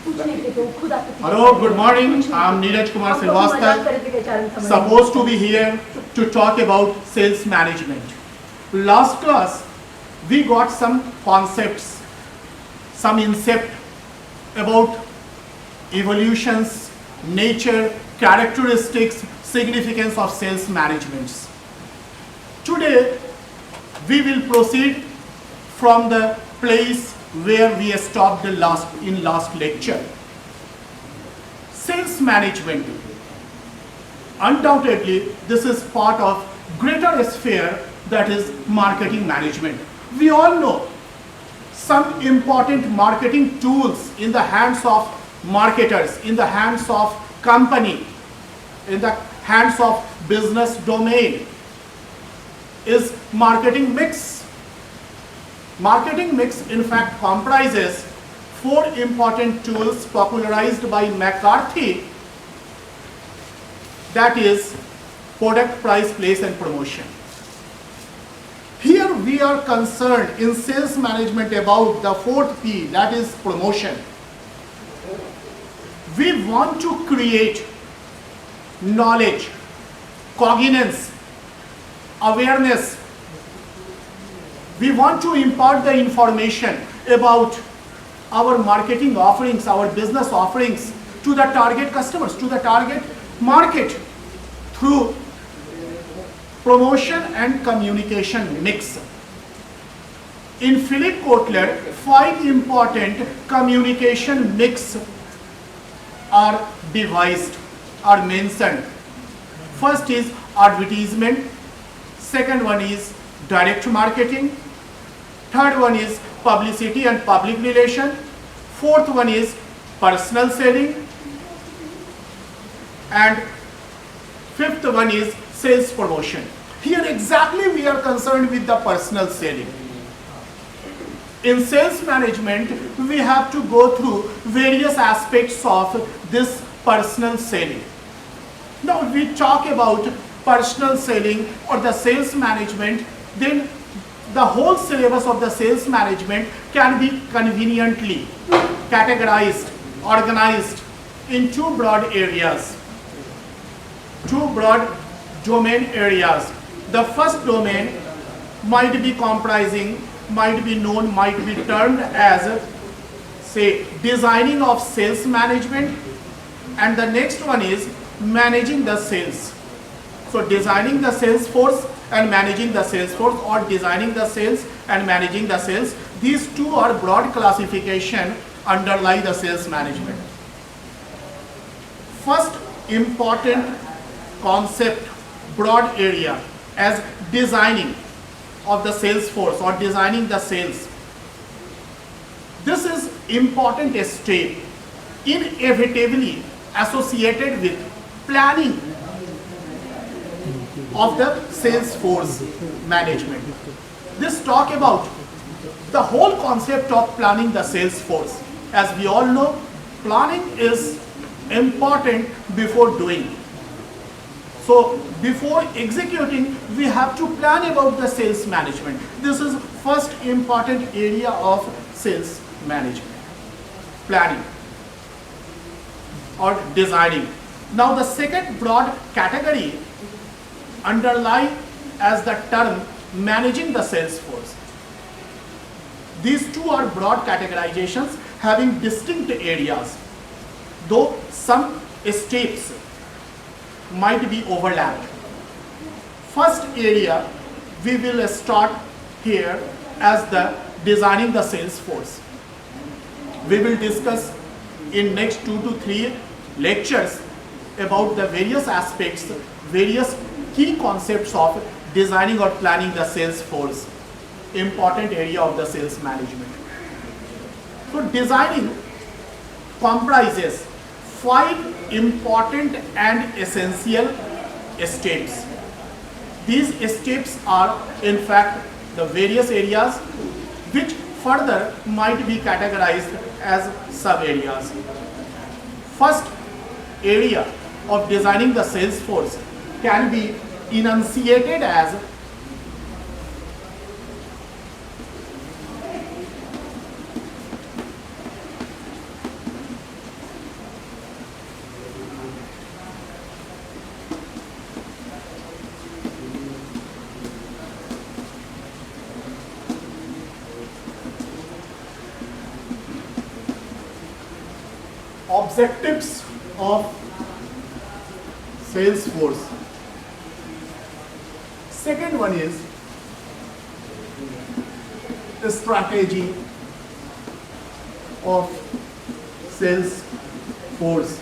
Hello, good morning. I'm Neeraj Kumar Srivastava, supposed to be here to talk about sales management. Last class, we got some concepts, some insight about evolutions, nature, characteristics, significance of sales management. Today, we will proceed from the place where we stopped in last lecture. Sales management. Undoubtedly, this is part of greater sphere, that is marketing management. We all know some important marketing tools in the hands of marketers, in the hands of company, in the hands of business domain is marketing mix. Marketing mix in fact comprises 4 important tools popularized by McCarthy, that is product, price, place and promotion. Here we are concerned in sales management about the 4th P, that is promotion. We want to create knowledge, cognizance, awareness. We want to impart the information about our marketing offerings, our business offerings to the target customers, to the target market through promotion and communication mix. In Philip Kotler, 5 important communication mix are devised, are mentioned. First is advertisement, second one is direct marketing, third one is publicity and public relation, fourth one is personal selling, and fifth one is sales promotion. Here exactly we are concerned with the personal selling. In sales management, we have to go through various aspects of this personal selling. Now we talk about personal selling or the sales management, then the whole syllabus of the sales management can be conveniently categorized, organized in 2 broad areas, 2 broad domain areas. The first domain might be comprising, might be known, might be termed as, say, designing of sales management, and the next one is managing the sales. So designing the sales force and managing the sales force, or designing the sales and managing the sales. These 2 are broad classification underlie the sales management. First important concept, broad area, as designing of the sales force or designing the sales. This is important step inevitably associated with planning of the sales force management. This talk about the whole concept of planning the sales force. As we all know, planning is important before doing. So before executing, we have to plan about the sales management. This is first important area of sales management, planning or designing. Now the second broad category underlie as the term managing the sales force. These 2 are broad categorizations having distinct areas, though some steps might be overlapped. First area we will start here as the designing the sales force. We will discuss in next 2 to 3 lectures about the various aspects, various key concepts of designing or planning the sales force, important area of the sales management. So designing comprises 5 important and essential steps. These steps are in fact the various areas which further might be categorized as sub areas. First area of designing the sales force can be enunciated as Objectives of Salesforce. Second one is the strategy of Salesforce.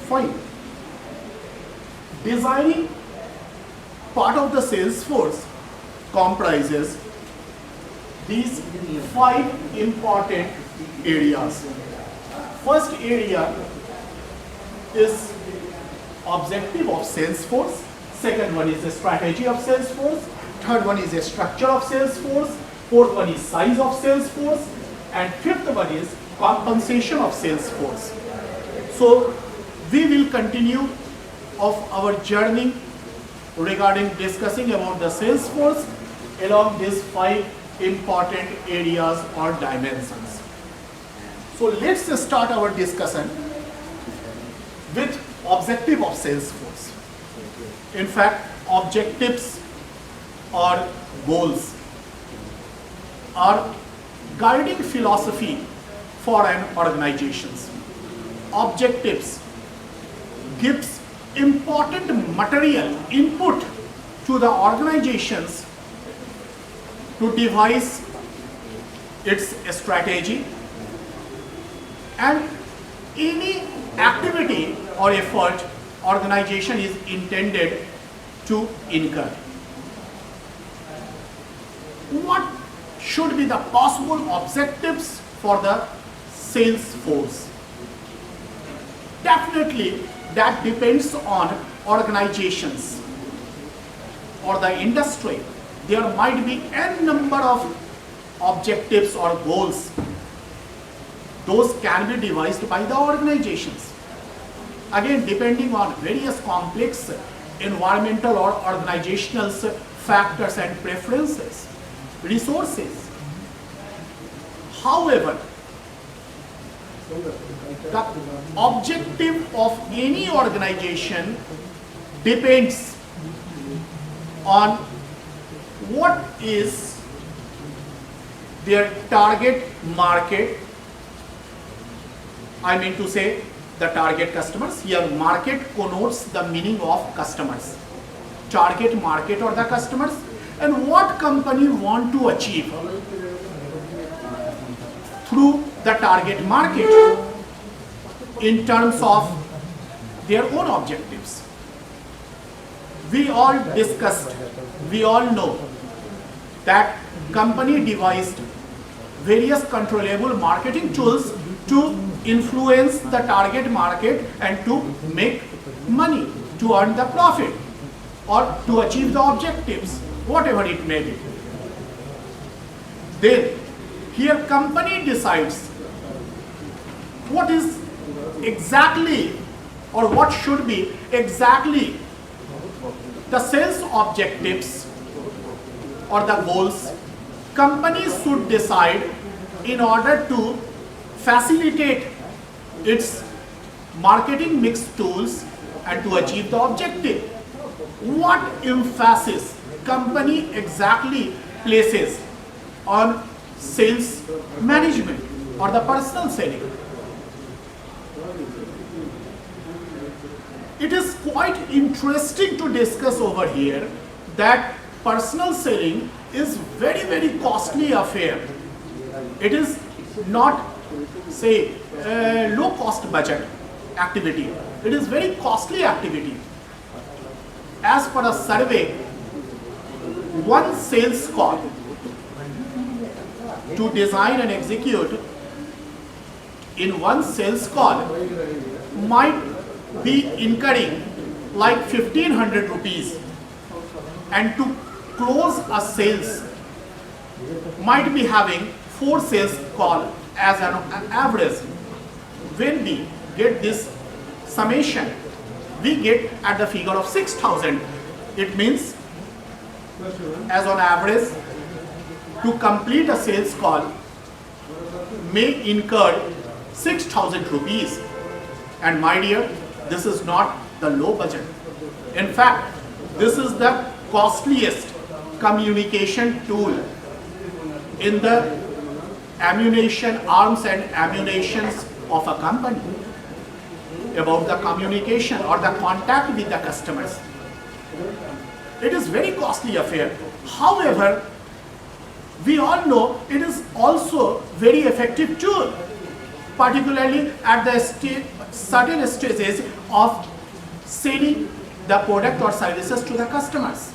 Fine. Designing part of the Salesforce comprises these 5 important areas. First area is objective of Salesforce. Second one is the strategy of Salesforce. Third one is the structure of Salesforce. Fourth one is size of Salesforce. And fifth one is compensation of Salesforce. So we will continue of our journey regarding discussing about the Salesforce along these 5 important areas or dimensions. So let's start our discussion with objective of Salesforce. In fact, objectives or goals are guiding philosophy for an organization. Objectives gives important material input to the organizations to devise its strategy and any activity or effort organization is intended to incur. What should be the possible objectives for the sales force? Definitely that depends on organizations or the industry. There might be n number of objectives or goals. Those can be devised by the organizations. Again, depending on various complex environmental or organizational factors and preferences, resources. However, the objective of any organization depends on what is their target market. I mean to say the target customers. Here market connotes the meaning of customers. Target market or the customers, and what company want to achieve through the target market in terms of their own objectives. We all discussed, we all know that company devised various controllable marketing tools to influence the target market and to make money, to earn the profit or to achieve the objectives, whatever it may be. Then here company decides what is exactly or what should be exactly the sales objectives or the goals companies should decide in order to facilitate its marketing mix tools and to achieve the objective. What emphasis company exactly places on sales management or the personal selling? It is quite interesting to discuss over here that personal selling is very costly affair. It is not, say, low cost budget activity. It is very costly activity. As per a survey, one sales call to design and execute in one sales call might be incurring like 1500 rupees, and to close a sales might be having 4 sales call as an average. When we get this summation, we get at the figure of 6,000. It means as on average, to complete a sales call may incur 6,000 rupees. And my dear, this is not the low budget. In fact, this is the costliest communication tool in the arms and ammunitions of a company about the communication or the contact with the customers. It is very costly affair. However, we all know it is also very effective tool, particularly at the certain stages of selling the product or services to the customers.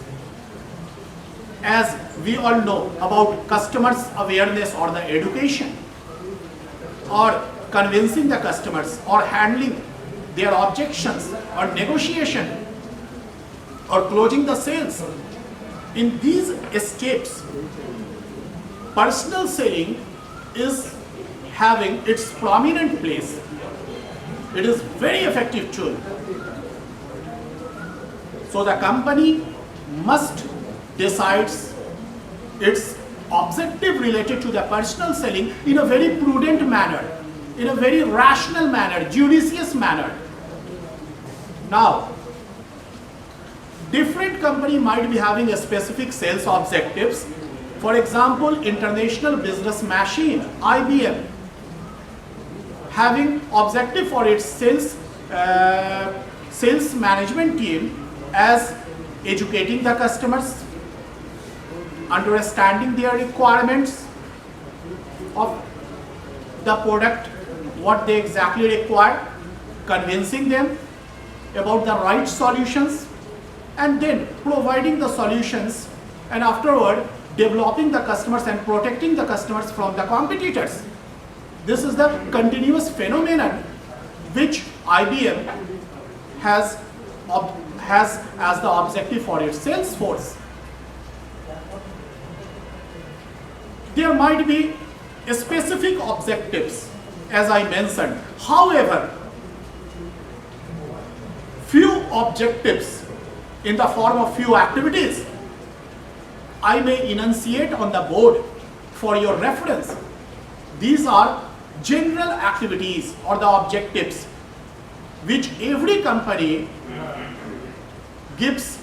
As we all know about customers' awareness or the education, or convincing the customers, or handling their objections, or negotiation, or closing the sales. In these steps, personal selling is having its prominent place. It is very effective tool. So the company must decide its objective related to the personal selling in a very prudent manner, in a very rational manner, judicious manner. Now, different company might be having a specific sales objectives. For example, International Business Machine, IBM, having objective for its sales management team as educating the customers, understanding their requirements of the product, what they exactly require, convincing them about the right solutions, and then providing the solutions, and afterward developing the customers and protecting the customers from the competitors. This is the continuous phenomenon which IBM has as the objective for its sales force. There might be specific objectives, as I mentioned. However, few objectives in the form of few activities I may enunciate on the board for your reference. These are general activities or the objectives which every company gives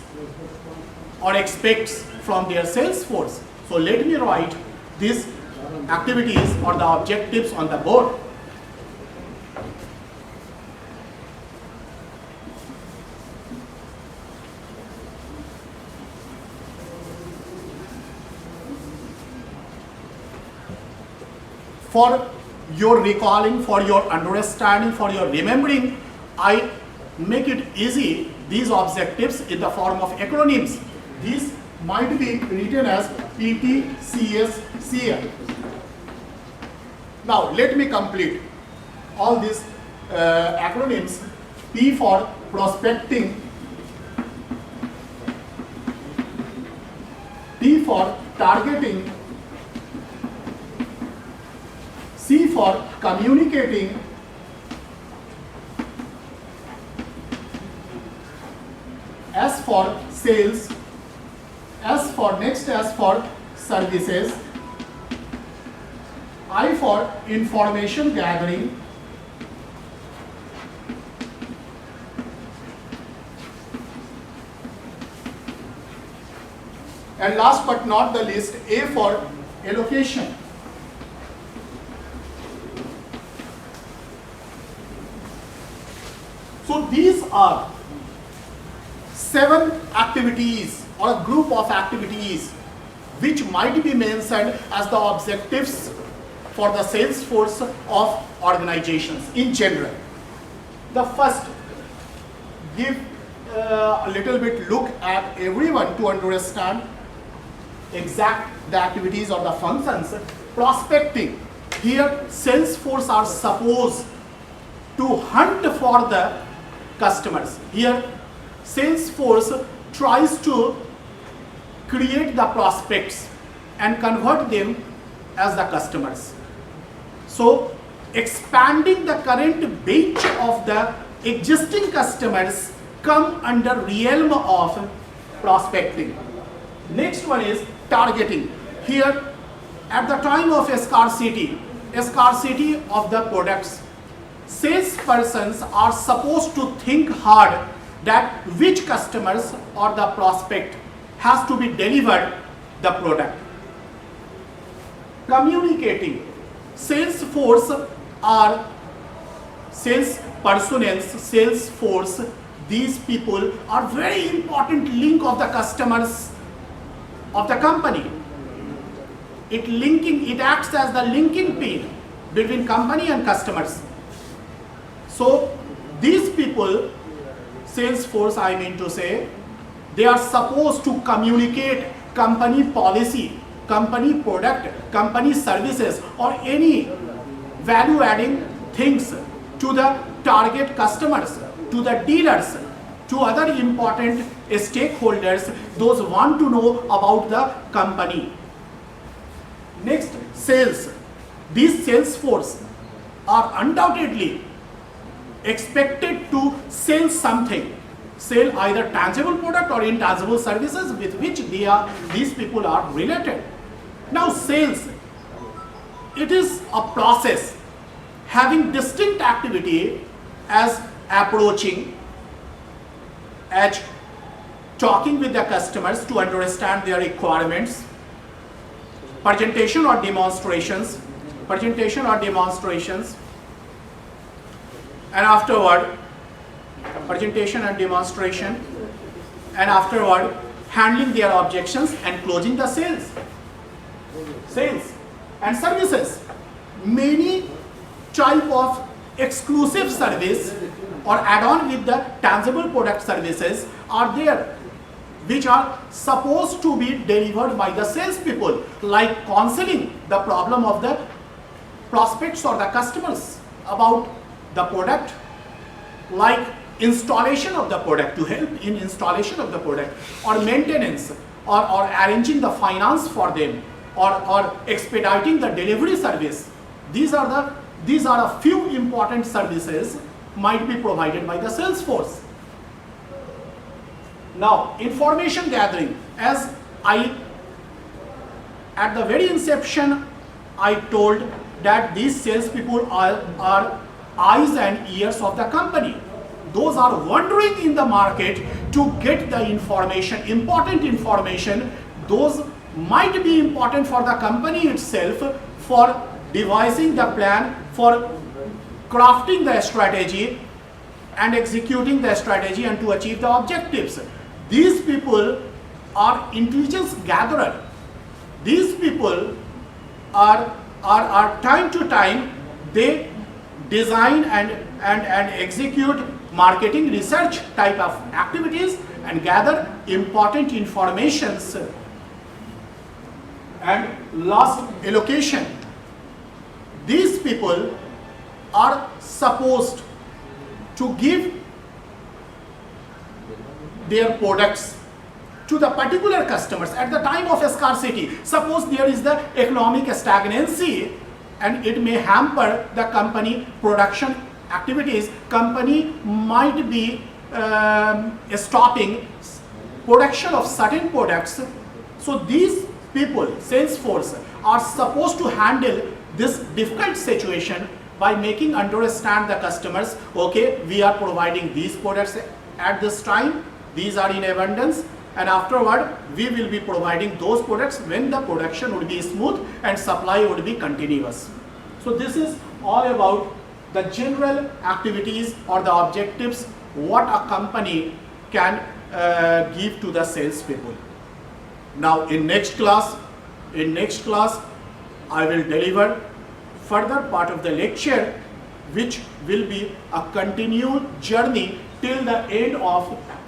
or expects from their sales force. So let me write these activities or the objectives on the board. For your recalling, for your understanding, for your remembering, I make it easy, these objectives in the form of acronyms. These might be written as PTCSCL. Now let me complete all these acronyms. P for prospecting, T for targeting, C for communicating, S for sales, S for services, I for information gathering, and last but not the least, A for allocation. So these are 7 activities or a group of activities which might be mentioned as the objectives for the sales force of organizations in general. The first, give a little bit look at everyone to understand exact the activities or the functions. Prospecting. Here sales force are supposed to hunt for the customers. Here Salesforce tries to create the prospects and convert them as the customers. So expanding the current base of the existing customers come under realm of prospecting. Next one is targeting. Here, at the time of scarcity of the products, salespersons are supposed to think hard that which customers or the prospect has to be delivered the product. Communicating. Salesforce are sales personnel, Salesforce, these people are very important link of the customers of the company. It acts as the linking pin between company and customers. So these people, Salesforce I mean to say, they are supposed to communicate company policy, company product, company services or any value adding things to the target customers, to the dealers, to other important stakeholders, those want to know about the company. Next, sales. These sales force are undoubtedly expected to sell something, sell either tangible product or intangible services with which these people are related. Now sales, it is a process having distinct activity as approaching, as talking with the customers to understand their requirements, presentation or demonstrations, and afterward presentation and demonstration, and afterward handling their objections and closing the sales and services. Many type of exclusive service or add-on with the tangible product services are there, which are supposed to be delivered by the salespeople, like counseling the problem of the prospects or the customers about the product, like installation of the product, to help in installation of the product, or maintenance, or arranging the finance for them, or expediting the delivery service. These are a few important services might be provided by the sales force. Now, information gathering, as at the very inception I told that these salespeople are eyes and ears of the company. Those are wandering in the market to get the information, important information. Those might be important for the company itself, for devising the plan, for crafting the strategy and executing the strategy and to achieve the objectives. These people are intelligence gatherer. These people are time to time, they design and execute marketing research type of activities and gather important informations. And last, allocation. These people are supposed to give their products to the particular customers at the time of scarcity. Suppose there is the economic stagnancy and it may hamper the company production activities. Company might be stopping production of certain products. So these people, sales force, are supposed to handle this difficult situation by making understand the customers, okay, we are providing these products at this time, these are in abundance, and afterward we will be providing those products when the production would be smooth and supply would be continuous. So this is all about the general activities or the objectives what a company can give to the sales people. Now in next class I will deliver further part of the lecture, which will be a continued journey till the end of